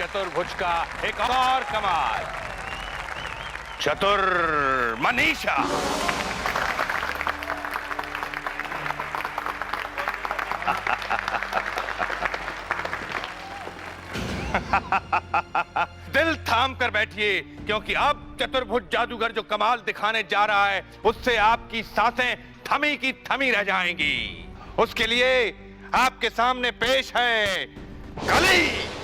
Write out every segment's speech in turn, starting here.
चतुर्भुज का एक और कमाल, चतुर मनीषा। दिल थाम कर बैठिए, क्योंकि अब चतुर्भुज जादूगर जो कमाल दिखाने जा रहा है उससे आपकी सांसें थमी की थमी रह जाएंगी। उसके लिए आपके सामने पेश है कली।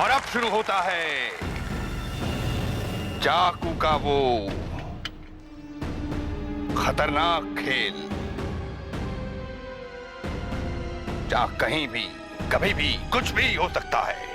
और अब शुरू होता है चाकू का वो खतरनाक खेल, जहां कहीं भी कभी भी कुछ भी हो सकता है।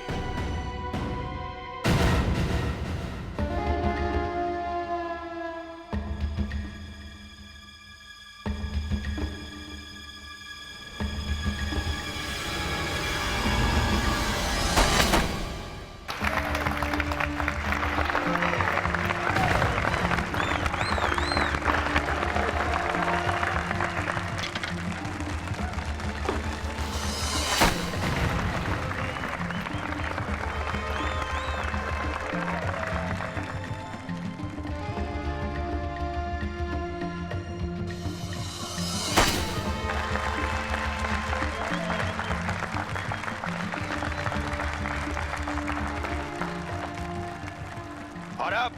और अब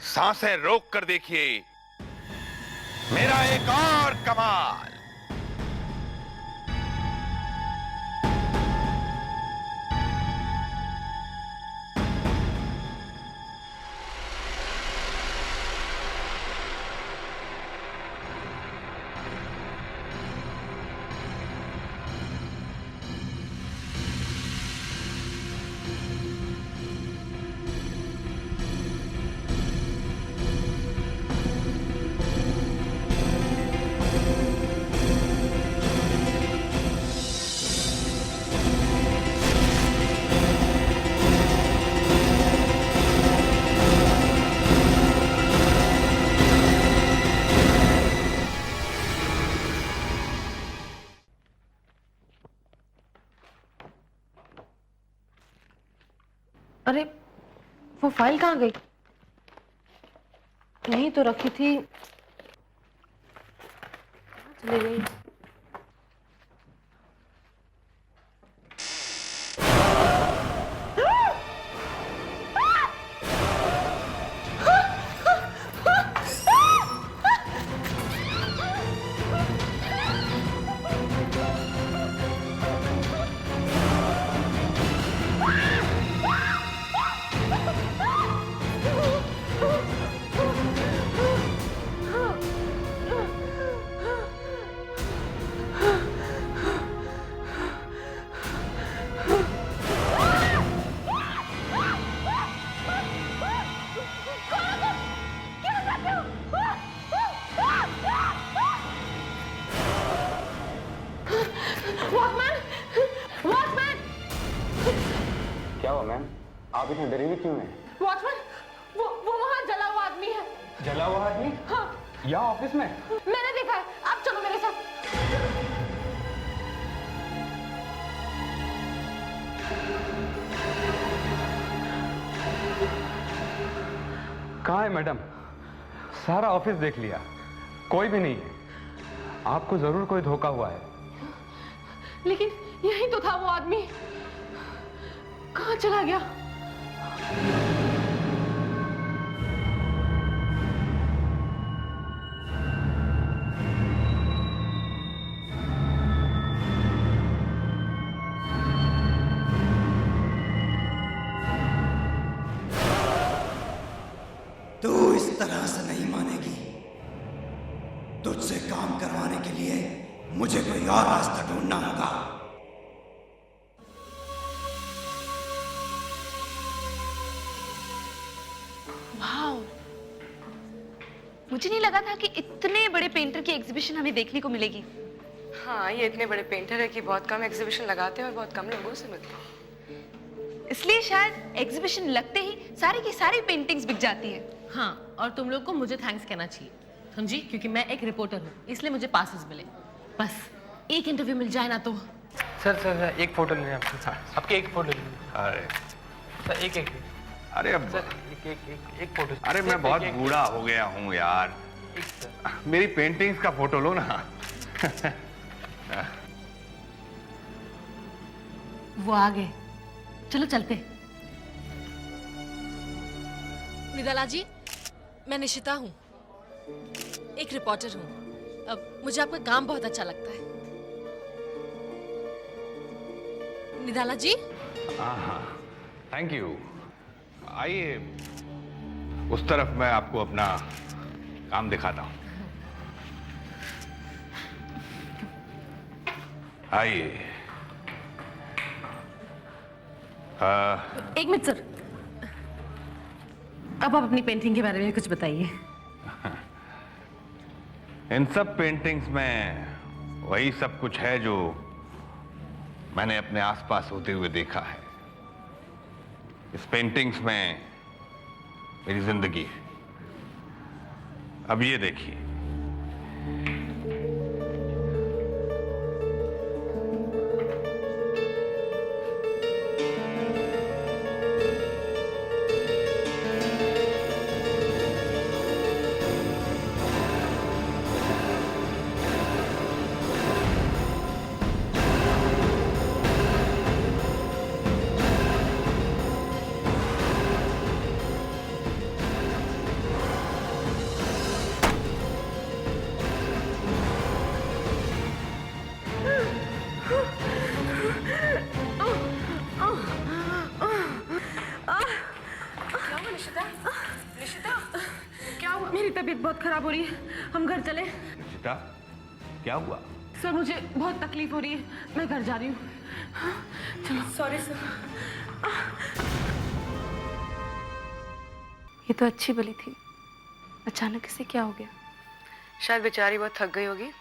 सांसें रोक कर देखिए मेरा एक और कमाल। अरे वो फाइल कहाँ गई? यहीं तो रखी थी, चली गई। क्या हुआ मैम? आप इतने डरी हुई क्यों हैं? वॉचमैन, वो वहाँ जला हुआ आदमी है। जला हुआ आदमी? हाँ। यहाँ ऑफिस में? मैंने देखा है, आप चलो मेरे साथ। कहाँ है मैडम? सारा ऑफिस देख लिया, कोई भी नहीं है। आपको जरूर कोई धोखा हुआ है। लेकिन यही तो था वो आदमी, कहाँ चला गया? तू इस तरह से नहीं मानेगी। तुझसे काम करवाने के लिए मुझे कोई और रास्ता ढूंढना होगा। वाह, मुझे नहीं लगा था कि इतने बड़े पेंटर की एग्जीबिशन हमें देखने को मिलेगी। हाँ, ये इतने बड़े पेंटर है कि बहुत कम एग्जीबिशन लगाते हैं और बहुत कम लोगों से मिलते हैं। इसलिए शायद एग्जीबिशन लगते ही सारी की सारी पेंटिंग्स बिक जाती है। हाँ, और तुम लोग को मुझे थैंक्स कहना चाहिए, समझी? क्योंकि मैं एक रिपोर्टर हूँ, इसलिए मुझे पासेस मिले। बस एक इंटरव्यू मिल जाए ना तो। सर एक फोटो लेने आपसे, आपकी एक फोटो लेनी। अरे सर एक अरे अब सर एक फोटो। अरे मैं बहुत बूढ़ा हो गया हूँ यार, मेरी पेंटिंग्स का फोटो लो ना। वो आ गए, चलो चलते। निदाला जी, मैं निशिता हूँ, एक रिपोर्टर हूँ। अब मुझे आपका काम बहुत अच्छा लगता है। निदाला जी, हाँ, थैंक यू। आइए उस तरफ, मैं आपको अपना काम दिखाता हूँ। आइए। एक मिनट सर, अब आप अपनी पेंटिंग के बारे में कुछ बताइए। इन सब पेंटिंग्स में वही सब कुछ है जो मैंने अपने आसपास होते हुए देखा है। इस पेंटिंग्स में मेरी जिंदगी है। अब ये देखिए, मेरी तबीयत बहुत खराब हो रही है, हम घर चले। निशिता, क्या हुआ? सर मुझे बहुत तकलीफ हो रही है, मैं घर जा रही हूँ। चलो। Sorry sir. ये तो अच्छी भली थी, अचानक इसे क्या हो गया? शायद बेचारी बहुत थक गई होगी।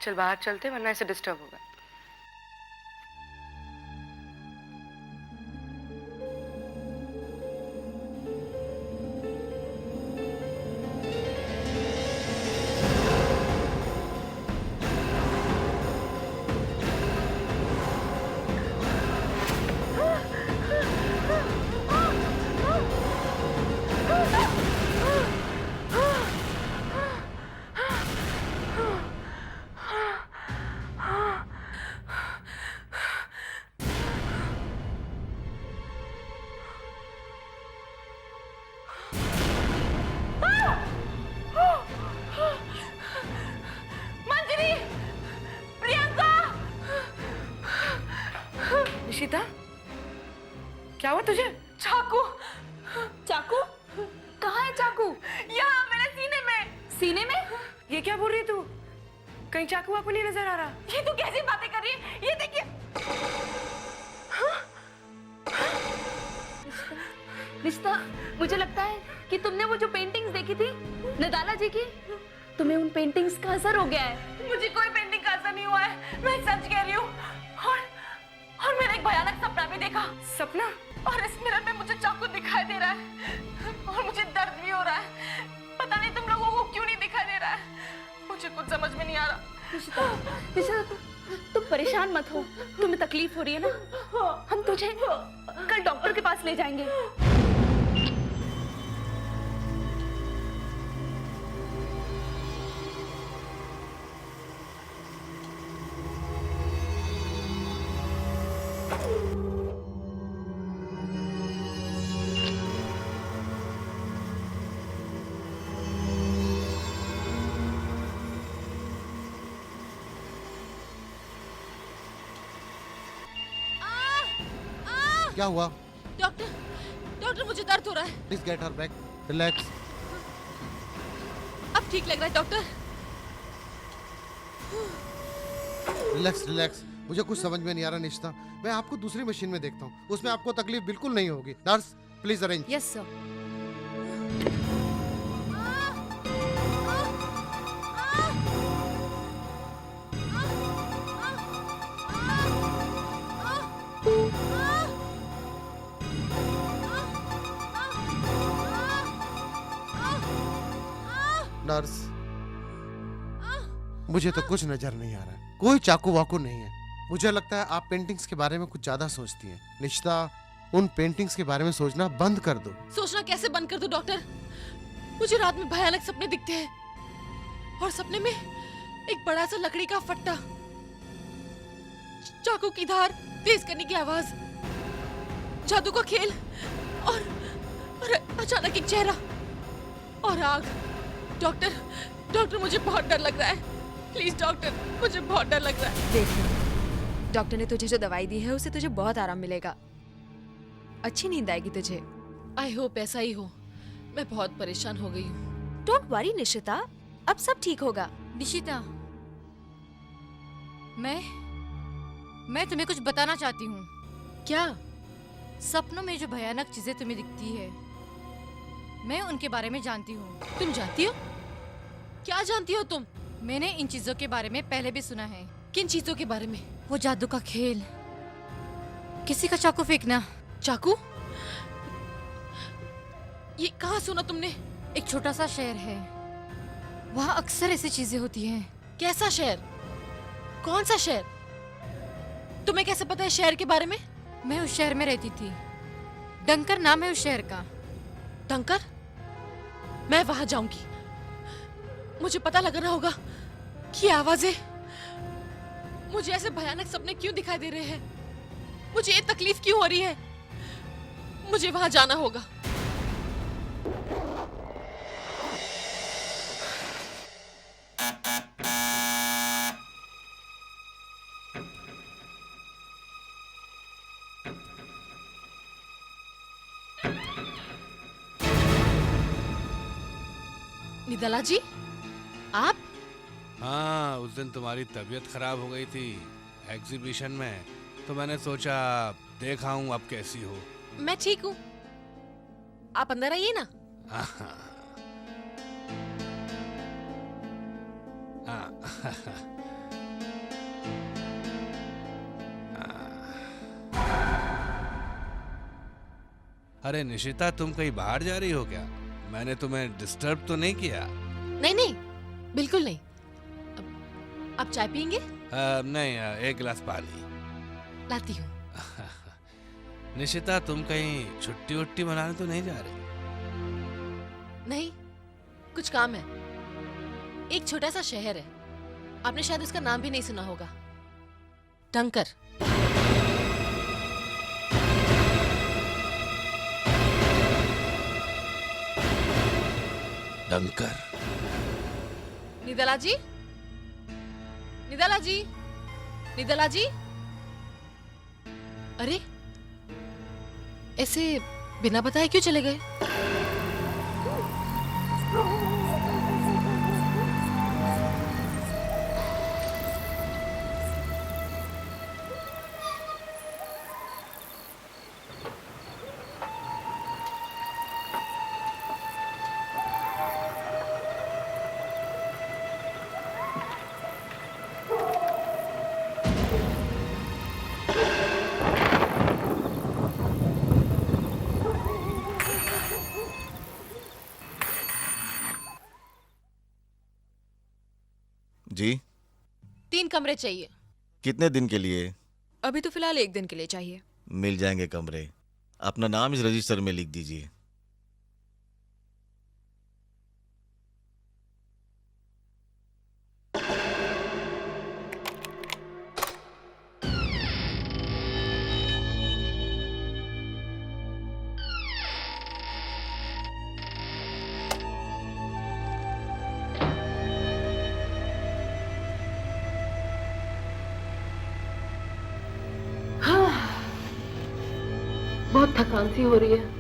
चल बाहर चलते, वरना इसे डिस्टर्ब होगा। निशिता, क्या हुआ तुझे? चाकू। चाकू? कहाँ है चाकू? यहाँ मेरे सीने में। सीने में? ये क्या बोल रही है तू? कहीं चाकू आपको नहीं नजर आ रहा? ये तू कैसी बातें कर रही है? ये देखिए। रिश्ता, मुझे लगता है कि तुमने वो जो पेंटिंग्स देखी थी नदाला जी की, तुम्हें उन पेंटिंग्स का असर हो गया है। मुझे कोई पेंटिंग का असर नहीं हुआ है, मैं सच कह रही हूँ। और मैंने एक भयानक सपना भी देखा। सपना? और इस मिरर में मुझे चाकू दिखाई दे रहा है और मुझे दर्द भी हो रहा है। पता नहीं तुम लोगों को क्यों नहीं दिखाई दे रहा है, मुझे कुछ समझ में नहीं आ रहा। निशिता, तुम परेशान मत हो, तुम्हें तकलीफ हो रही है ना, हम तुझे कल डॉक्टर के पास ले जाएंगे। क्या हुआ? डॉक्टर मुझे दर्द हो रहा है। Please get her back, relax. अब ठीक लग रहा है डॉक्टर। Relax relax. मुझे कुछ समझ में नहीं आ रहा निशिता, मैं आपको दूसरी मशीन में देखता हूँ, उसमें आपको तकलीफ बिल्कुल नहीं होगी। Nurse please arrange. Yes sir. Doctors, मुझे तो कुछ नजर नहीं आ रहा है, कोई चाकू वाकू नहीं है। मुझे लगता है आप पेंटिंग्स के बारे में कुछ ज्यादा सोचती हैं। निशिता, उन पेंटिंग्स के बारे में सोचना बंद कर दो। सोचना कैसे बंद कर दूं डॉक्टर? मुझे रात में भयानक सपने दिखते हैं और सपने में एक बड़ा सा लकड़ी का फट्टा, चाकू की धार, तेज करने की आवाज, जादू का खेल और अचानक एक चेहरा और आग। डॉक्टर मुझे बहुत डर लग रहा है। प्लीज डॉक्टर, मुझे बहुत डर लग रहा है। देख, डॉक्टर ने तुझे जो दवाई दी है उससे तुझे बहुत आराम मिलेगा, अच्छी नींद आएगी तुझे। आई होप ऐसा ही हो। मैं बहुत परेशान हो गई हूँ। डोंट वरी निशिता, अब सब ठीक होगा। निशिता, मैं तुम्हें कुछ बताना चाहती हूँ। क्या? सपनों में जो भयानक चीजें तुम्हें दिखती है, मैं उनके बारे में जानती हूँ। तुम जानती हो? क्या जानती हो तुम? मैंने इन चीजों के बारे में पहले भी सुना है। किन चीजों के बारे में? वो जादू का खेल, किसी का चाकू फेंकना। चाकू? ये कहाँ सुना तुमने? एक छोटा सा शहर है, वहाँ अक्सर ऐसी चीजें होती हैं। कैसा शहर? कौन सा शहर? तुम्हें कैसे पता है शहर के बारे में? मैं उस शहर में रहती थी, डंकर नाम है उस शहर का। डंकर? मैं वहां जाऊंगी। मुझे पता लगाना होगा कि आवाजें, मुझे ऐसे भयानक सपने क्यों दिखाई दे रहे हैं, मुझे ये तकलीफ क्यों हो रही है। मुझे वहां जाना होगा। निदला जी, आप? हाँ, उस दिन तुम्हारी तबीयत खराब हो गई थी एग्जीबिशन में, तो मैंने सोचा देखा हूँ अब कैसी हो। मैं ठीक हूँ, आप अंदर आइए ना। अरे निशिता, तुम कहीं बाहर जा रही हो क्या? मैंने तुम्हें डिस्टर्ब तो नहीं किया? नहीं, बिल्कुल नहीं। आप चाय पियेंगे? नहीं, एक गिलास पानी लाती हूँ। निशिता, तुम कहीं छुट्टी वुट्टी मनाने तो नहीं जा रही? नहीं, कुछ काम है। एक छोटा सा शहर है, आपने शायद उसका नाम भी नहीं सुना होगा, डंकर। डंकर? निदला जी, निदला जी, निदला जी। अरे, ऐसे बिना बताए क्यों चले गए? जी? 3 कमरे चाहिए। कितने दिन के लिए? अभी तो फिलहाल 1 दिन के लिए चाहिए। मिल जाएंगे कमरे। अपना नाम इस रजिस्टर में लिख दीजिए। बहुत थकान सी हो रही है।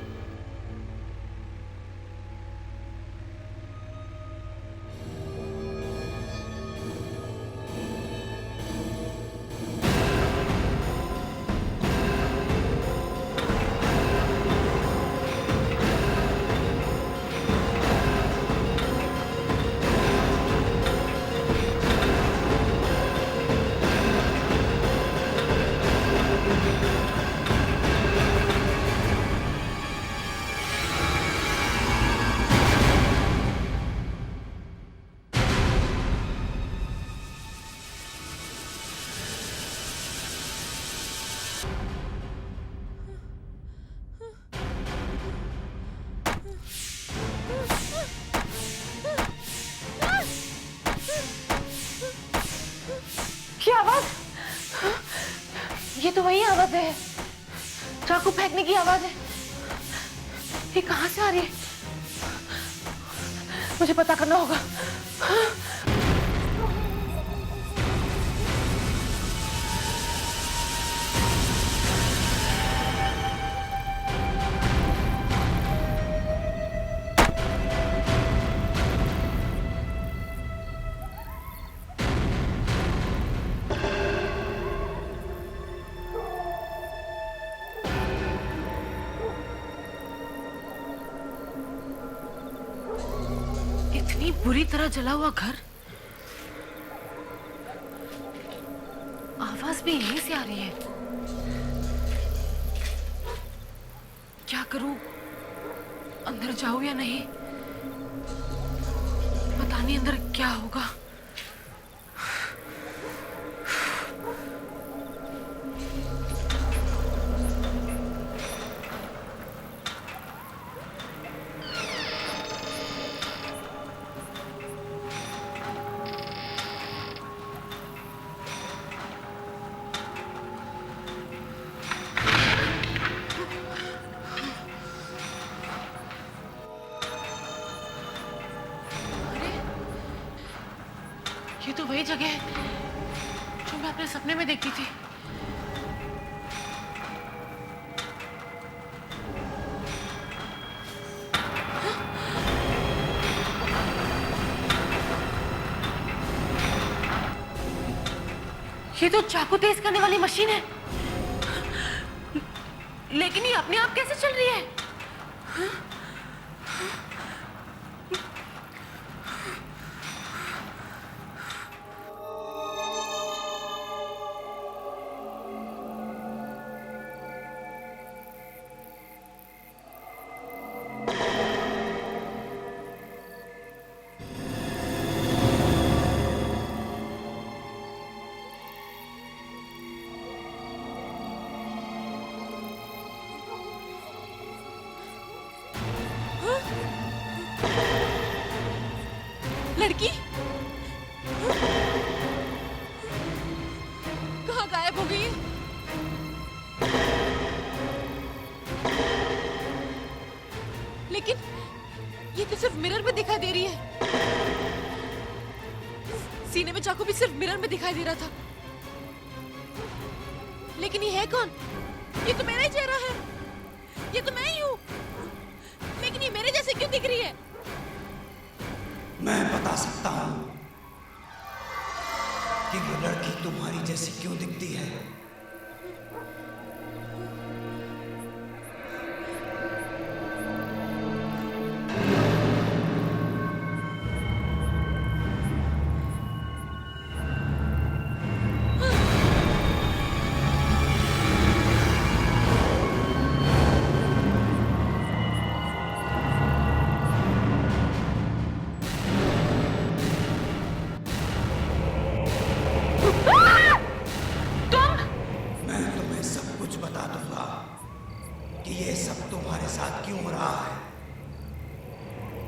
क्या आवाज? ये तो वही आवाज है, चाकू फेंकने की आवाज है। ये कहां से आ रही है? मुझे पता करना होगा। इतनी बुरी तरह जला हुआ घर, आवाज भी यहीं से आ रही है। क्या करूं? अंदर जाऊं या नहीं? पता नहीं अंदर क्या होगा। ये तो वही जगह है जो मैं अपने सपने में देखती थी। ये तो चाकू तेज करने वाली मशीन है, लेकिन ये अपने आप कैसे चल रही है? लड़की कहाँ गायब हो गई है? लेकिन ये तो सिर्फ मिरर में दिखाई दे रही है। सीने में चाकू भी सिर्फ मिरर में दिखाई दे रहा था। लेकिन ये है कौन? ये तो मेरा ही चेहरा है, ये तो मैं ही हूँ। लेकिन ये मेरे जैसे क्यों दिख रही है? मैं बता सकता हूं कि वो लड़की तुम्हारी जैसी क्यों दिखती है।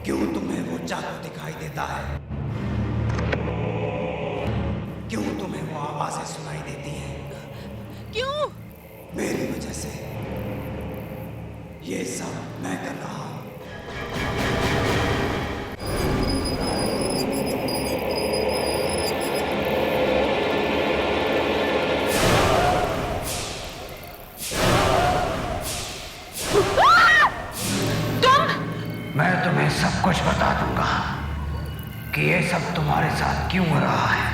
क्यों तुम्हें वो चाकू दिखाई देता है? क्यों तुम्हें वो आवाजें सुनाई देती हैं? क्यों? मेरी वजह से। ये सब मैं कर रहा हूं। मैं तुम्हें सब कुछ बता दूंगा कि ये सब तुम्हारे साथ क्यों हो रहा है।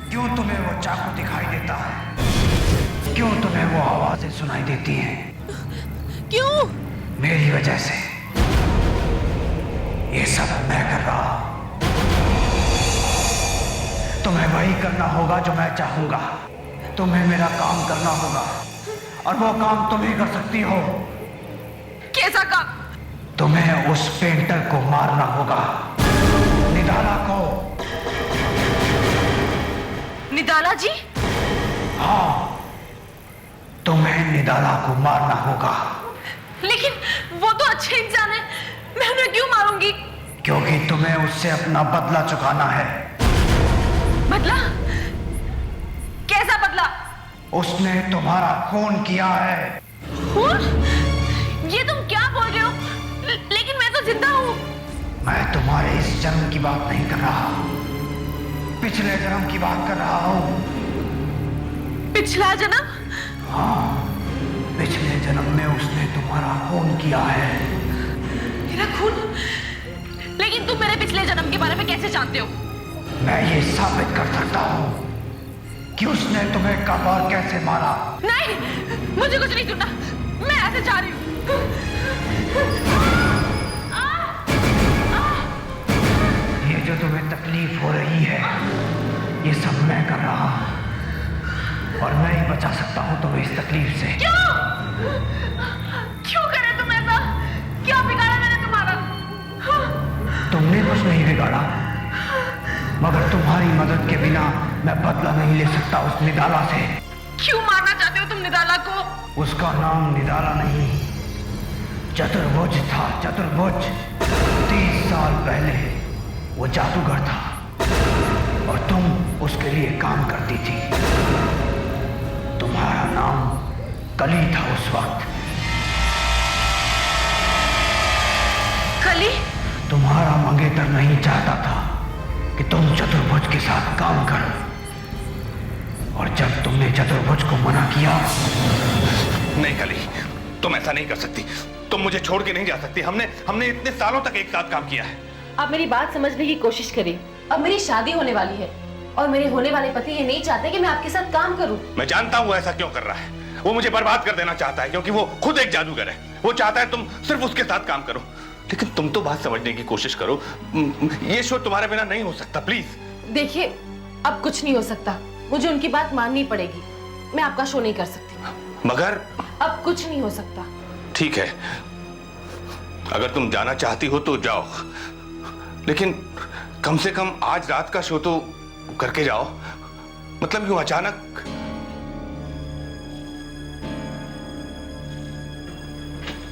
क्यों तुम्हें वो चाकू दिखाई देता है? क्यों तुम्हें वो आवाजें सुनाई देती हैं? क्यों? मेरी वजह से। ये सब मैं कर रहा हूं। तुम्हें वही करना होगा जो मैं चाहूंगा। तुम्हें मेरा काम करना होगा और वो काम तुम ही कर सकती हो। कैसा काम? तुम्हें उस पेंटर को मारना होगा, निदाला को। निदाला जी? हाँ, निदाला को मारना होगा। लेकिन वो तो अच्छे इंसान है, मैं उन्हें क्यों मारूंगी? क्योंकि तुम्हें उससे अपना बदला चुकाना है। बदला? कैसा बदला? उसने तुम्हारा खून किया है। खून? ये तुम क्या बोल रहे हो? लेकिन मैं तो जिंदा हूँ। मैं तुम्हारे इस जन्म की बात नहीं कर रहा, पिछले जन्म की बात कर रहा हूँ। पिछला जन्म? हाँ, पिछले जन्म में उसने तुम्हारा खून किया है। मेरा खून? लेकिन तुम मेरे पिछले जन्म के बारे में कैसे जानते हो? मैं ये साबित कर सकता हूँ कि उसने तुम्हें कब और कैसे मारा। नहीं, मुझे कुछ नहीं सुनना, मैं ऐसे जा रही हूँ। ये जो तुम्हें तकलीफ हो रही है, ये सब मैं कर रहा हूँ और मैं ही बचा सकता हूँ तुम्हें इस तकलीफ से। क्यों? क्यों करे तुम ऐसा? क्या बिगाड़ा मैंने तुम्हारा? तुमने कुछ नहीं बिगाड़ा, मगर तुम्हारी मदद के बिना मैं बदला नहीं ले सकता उस निदाला से। क्यों मारना चाहते हो तुम निदाला को? उसका नाम निदाला नहीं, चतुर्भुज था। चतुर्भुज 30 साल पहले वो जादूगर था और तुम उसके लिए काम करती थी। तुम्हारा नाम कली था उस वक्त। कली? तुम्हारा मंगेतर नहीं चाहता था कि तुम चतुर्भुज के साथ काम करो, और जब तुमने चतुर्भुज को मना किया। नहीं कली, तुम ऐसा नहीं कर सकती, तुम मुझे छोड़ के नहीं जा सकती। हमने इतने सालों तक एक साथ काम किया है। आप मेरी बात समझने की कोशिश करिए। अब मेरी शादी होने वाली है और मेरे होने वाले पति ये नहीं चाहते कि मैं आपके साथ काम करूं। मैं जानता हूँ ऐसा क्यों कर रहा है। वो मुझे बर्बाद कर देना चाहता है क्योंकि वो खुद एक जादूगर है। वो चाहता है तुम सिर्फ उसके साथ काम करो। लेकिन तुम तो बात समझने की कोशिश करो। ये शो तुम्हारे बिना नहीं हो सकता, प्लीज। देखिए, अब कुछ नहीं हो सकता, मुझे उनकी बात माननी पड़ेगी। मैं आपका शो नहीं कर सकती। मगर अब कुछ नहीं हो सकता। ठीक है, अगर तुम जाना चाहती हो तो जाओ, लेकिन कम से कम आज रात का शो तो करके जाओ। मतलब यूं अचानक।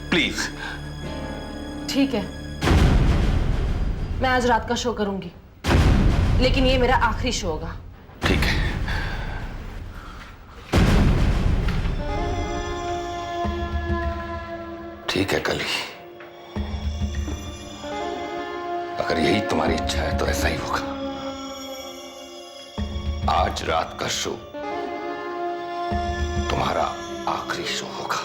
प्लीज। ठीक है, मैं आज रात का शो करूंगी, लेकिन ये मेरा आखिरी शो होगा। ठीक है। ठीक है कली, अगर यही तुम्हारी इच्छा है तो ऐसा ही होगा। आज रात का शो तुम्हारा आखिरी शो होगा।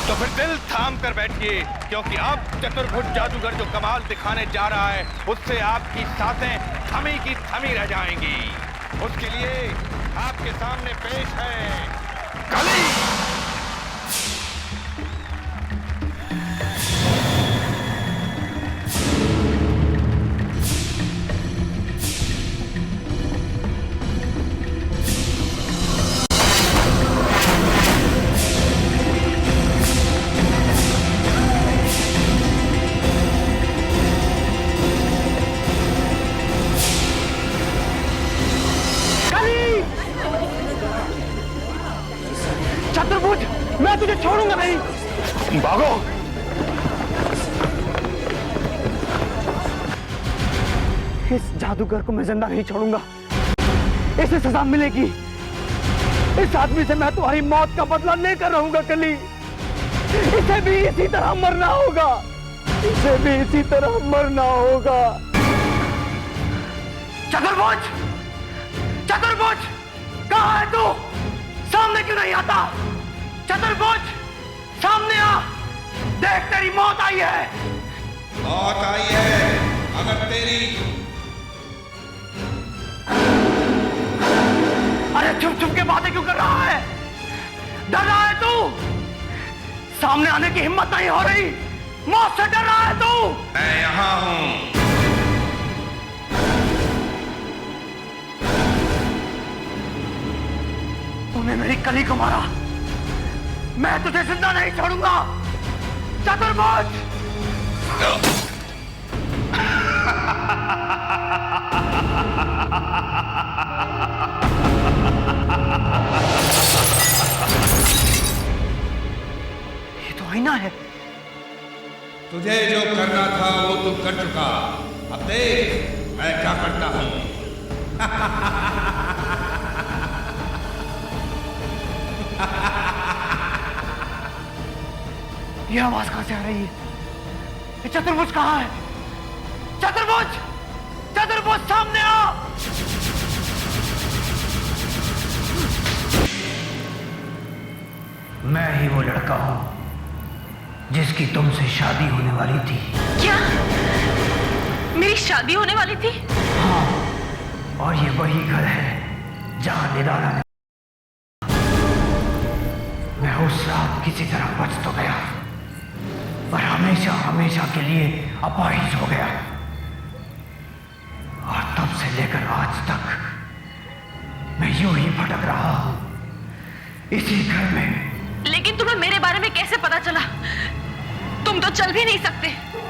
तो फिर दिल थाम कर बैठिए, क्योंकि अब चतुर्भुज जादूगर जो कमाल दिखाने जा रहा है, उससे आपकी सांसें थमी की थमी रह जाएंगी। उसके लिए आपके सामने पेश है कली। चतुर्भुज, मैं तुझे छोड़ूंगा नहीं। भागो। इस जादूगर को मैं जिंदा नहीं छोड़ूंगा, इसे सजा मिलेगी। इस आदमी से मैं तुम्हारी मौत का बदला लेकर रहूंगा कली। इसे भी इसी तरह मरना होगा, इसे भी इसी तरह मरना होगा। चतुर्भुज, चतुर्भुज, कहाँ है तू? सामने क्यों नहीं आता? चतुर्भुज, सामने आ, देख तेरी मौत आई है। मौत आई है, अगर तेरी। अरे चुप चुप के बातें क्यों कर रहा है? डर रहा है तू? सामने आने की हिम्मत नहीं हो रही? मौत से डर रहा है तू? मैं यहां हूं। तूने मेरी कली को मारा, मैं तुझे जिंदा नहीं छोड़ूंगा। चतुर्भुज। महीना है। तुझे जो करना था वो तू कर चुका। अब देख मैं क्या करता हूँ। ये आवाज कहां से आ रही है? ये चतुर्भुज कहां है? चतुर्भुज! चतुर्भुज सामने आ! मैं ही वो लड़का हूं जिसकी तुमसे शादी होने वाली थी। क्या मेरी शादी होने वाली थी? हाँ, और ये वही घर है जहां निराला ने। मैं उस रात किसी तरह बच तो गया, पर हमेशा हमेशा के लिए अपाहिज हो गया। और तब से लेकर आज तक मैं यूं ही भटक रहा हूं इसी घर में। लेकिन तुम्हें मेरे बारे में कैसे पता चला? तुम तो चल भी नहीं सकते।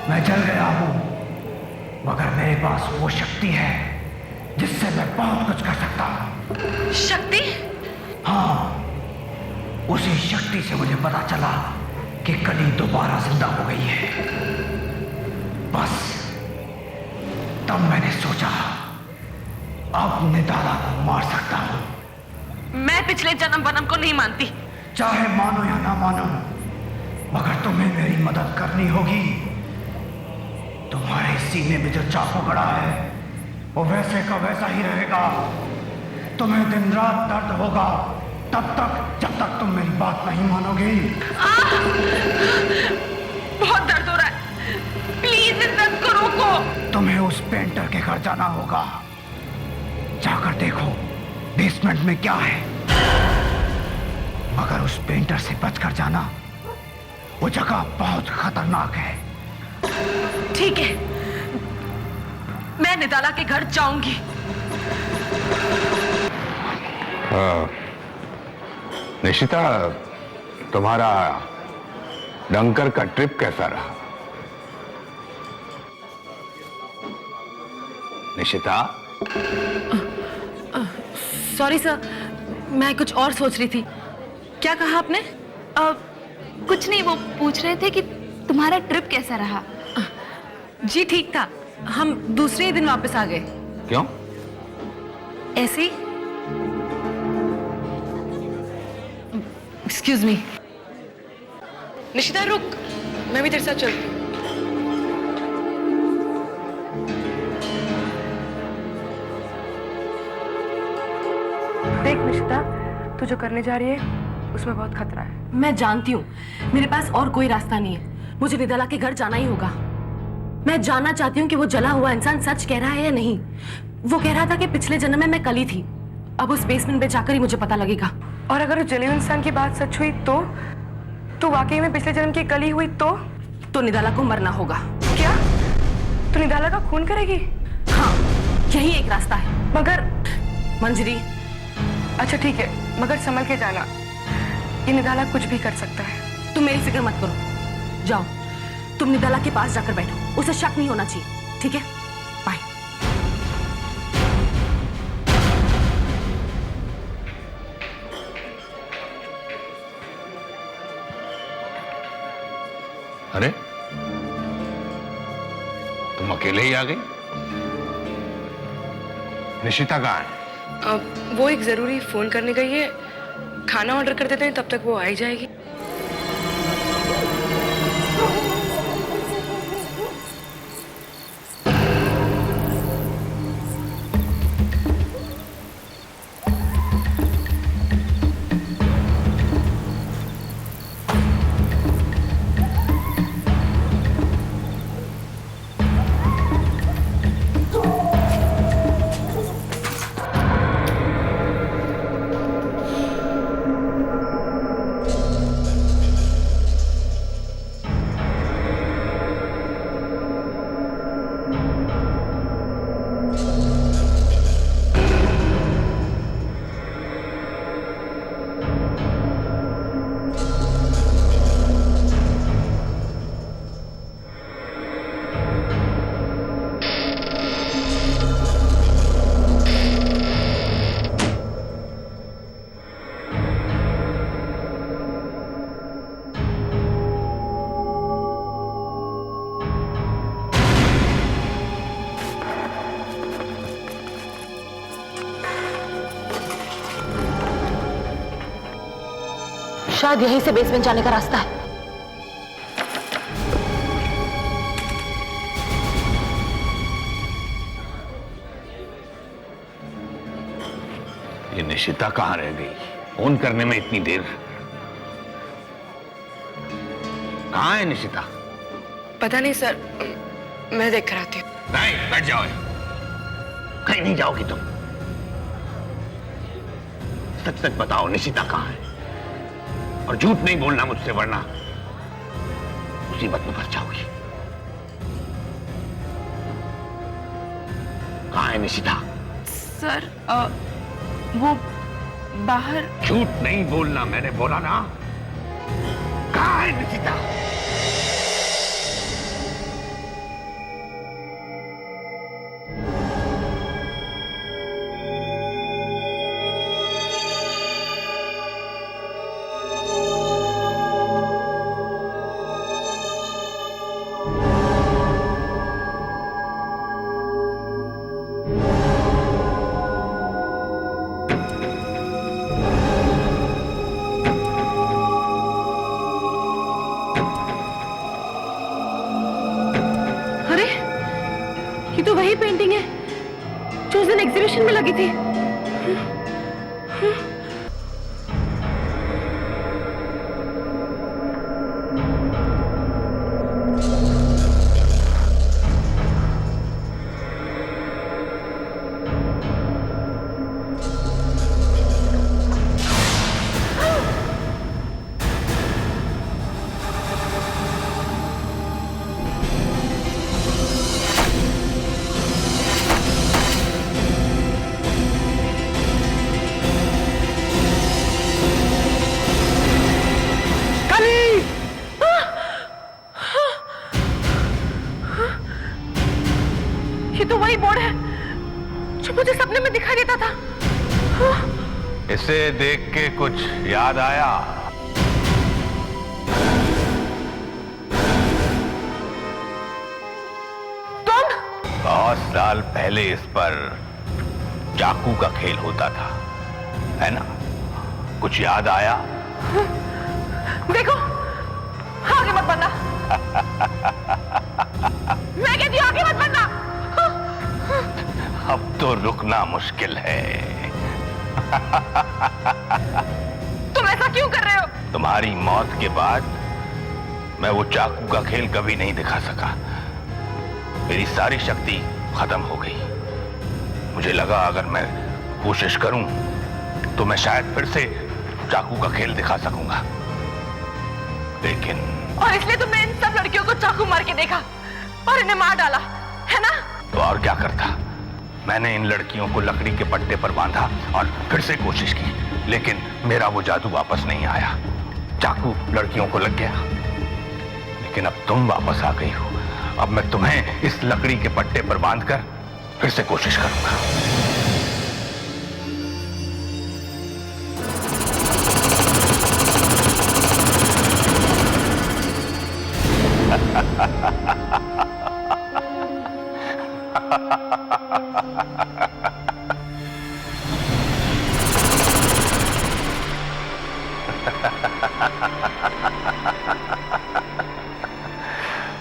मैं चल गया हूं, मगर मेरे पास वो शक्ति है जिससे मैं बहुत कुछ कर सकता हूं। शक्ति? हाँ, उसी शक्ति से मुझे पता चला कि कली दोबारा जिंदा हो गई है। बस तब मैंने सोचा अब निराला को मार सकता हूं। मैं पिछले जन्म वनम को नहीं मानती। चाहे मानो या ना मानो, मगर तुम्हें मेरी मदद करनी होगी। तुम्हारे सीने में जो चाकू गड़ा है वो वैसे का वैसा ही रहेगा। तुम्हें दिन रात दर्द होगा तब तक जब तक तुम मेरी बात नहीं मानोगी। बहुत दर्द हो रहा है, प्लीज इस दर्द को रोको। तुम्हें उस पेंटर के घर जाना होगा। जाकर देखो बेसमेंट में क्या है, मगर उस पेंटर से बचकर जाना। वो जगह बहुत खतरनाक है। ठीक है, मैं निराला के घर जाऊंगी। निशिता, तुम्हारा डंकर का ट्रिप कैसा रहा? निशिता? सॉरी सर, मैं कुछ और सोच रही थी। क्या कहा आपने? कुछ नहीं, वो पूछ रहे थे कि तुम्हारा ट्रिप कैसा रहा। जी ठीक था, हम दूसरे ही दिन वापस आ गए। क्यों? ऐसे ही। Excuse me. निशिता रुक, मैं भी तेरे साथ चलती हूँ। देख निशिता, तू जो करने जा रही है उसमें बहुत खतरा है। मैं जानती हूँ, मेरे पास और कोई रास्ता नहीं है। मुझे निराला के घर जाना ही होगा। मैं जानना चाहती हूँ कि वो जला हुआ इंसान सच कह रहा है या नहीं। वो कह रहा था कि पिछले जन्म में मैं कली थी। अब उस बेसमेंट में जाकर ही मुझे पता लगेगा। और अगर उस जले हुए इंसान की बात सच हुई तो वाकई में पिछले जन्म की कली हुई तो निराला को मरना होगा। क्या तू निराला का खून करेगी? हाँ, यही एक रास्ता है। मगर मंजरी। अच्छा ठीक है, मगर संभल के जाना। ये निराला कुछ भी कर सकता है। तुम मेरी फिक्र मत करो। जाओ, तुम निराला के पास जाकर बैठो। उसे शक नहीं होना चाहिए, ठीक है? बाय। अरे, तुम अकेले ही आ गई? निशिता कहाँ है? वो एक जरूरी फोन करने गई है। खाना ऑर्डर कर देते हैं, तब तक वो आ ही जाएगी। शायद यहीं से बेसमेंट जाने का रास्ता है। ये निशिता कहाँ रह गई? फोन करने में इतनी देर। कहाँ है निशिता? पता नहीं सर, मैं देख कर आती हूँ। नहीं, बैठ जाओ। कहीं नहीं जाओगी तुम। सच सच बताओ, निशिता कहाँ है? और झूठ नहीं बोलना मुझसे, वरना मुसीबत में फंस जाओगी। कहाँ है निशिता? सर वो बाहर। झूठ नहीं बोलना, मैंने बोला ना। कहाँ है निशिता? तो वही पेंटिंग है जो उस दिन एग्जीबिशन में लगी थी। ये तो वही बोर्ड है जो मुझे सपने में दिखाई देता था। इसे देख के कुछ याद आया? तुम? बहुत साल पहले इस पर चाकू का खेल होता था, है ना? कुछ याद आया? देखो, आगे मत बढ़ना। मैं कहती हूँ आगे मत बढ़ना। अब तो रुकना मुश्किल है। तुम ऐसा क्यों कर रहे हो? तुम्हारी मौत के बाद मैं वो चाकू का खेल कभी नहीं दिखा सका। मेरी सारी शक्ति खत्म हो गई। मुझे लगा अगर मैं कोशिश करूं तो मैं शायद फिर से चाकू का खेल दिखा सकूंगा, लेकिन और इसलिए तुमने इन सब लड़कियों को चाकू मार के देखा और इन्हें मार डाला, है ना? तो और क्या करता? मैंने इन लड़कियों को लकड़ी के पट्टे पर बांधा और फिर से कोशिश की, लेकिन मेरा वो जादू वापस नहीं आया। चाकू लड़कियों को लग गया, लेकिन अब तुम वापस आ गई हो। अब मैं तुम्हें इस लकड़ी के पट्टे पर बांधकर फिर से कोशिश करूंगा।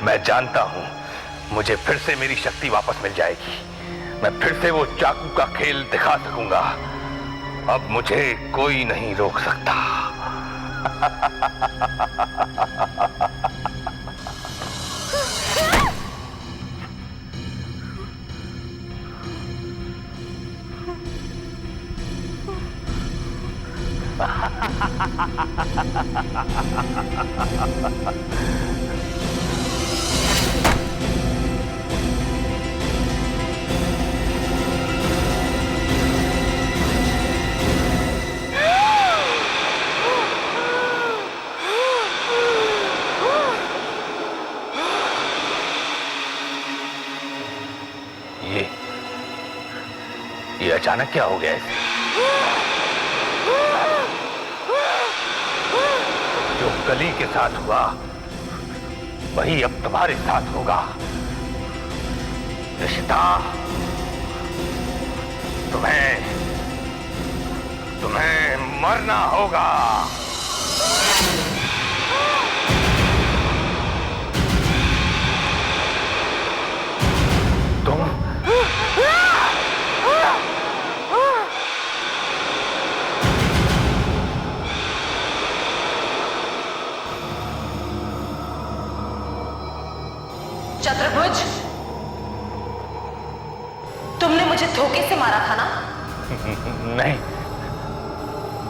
मैं जानता हूं मुझे फिर से मेरी शक्ति वापस मिल जाएगी। मैं फिर से वो चाकू का खेल दिखा सकूंगा। अब मुझे कोई नहीं रोक सकता। ये अचानक क्या हो गया है? जो कली के साथ हुआ वही अब तुम्हारे साथ होगा। निशिता, तुम्हें मरना होगा। चतुर्भुज, तुमने मुझे धोखे से मारा था ना? नहीं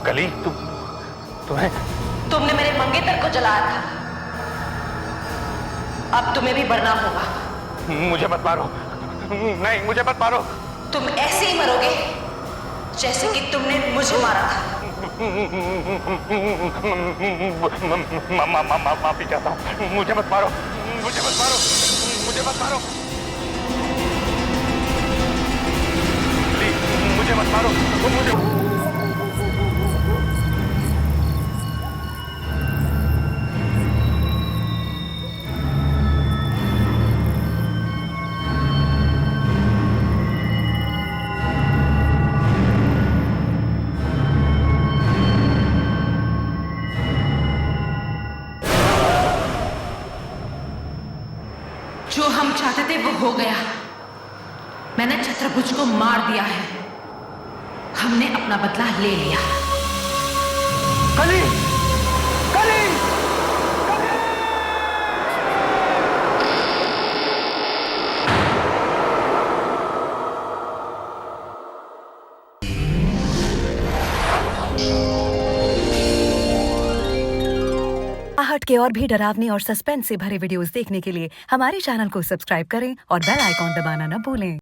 कली, तुमने मेरे मंगेतर को जलाया था। अब तुम्हें भी मरना होगा। मुझे मत मारो, नहीं मुझे मत मारो। तुम ऐसे ही मरोगे जैसे कि तुमने मुझे मारा था। माफी चाहता हूँ, मुझे मत मारो, मुझे मत मारो, मुझे मत मारो, प्लीज मुझे मत मारो, मुझे जो हम चाहते थे वो हो गया। मैंने चतुर्भुज को मार दिया है। हमने अपना बदला ले लिया। कली, कली, आहट के और भी डरावनी और सस्पेंस से भरे वीडियोस देखने के लिए हमारे चैनल को सब्सक्राइब करें और बेल आइकॉन दबाना न भूलें।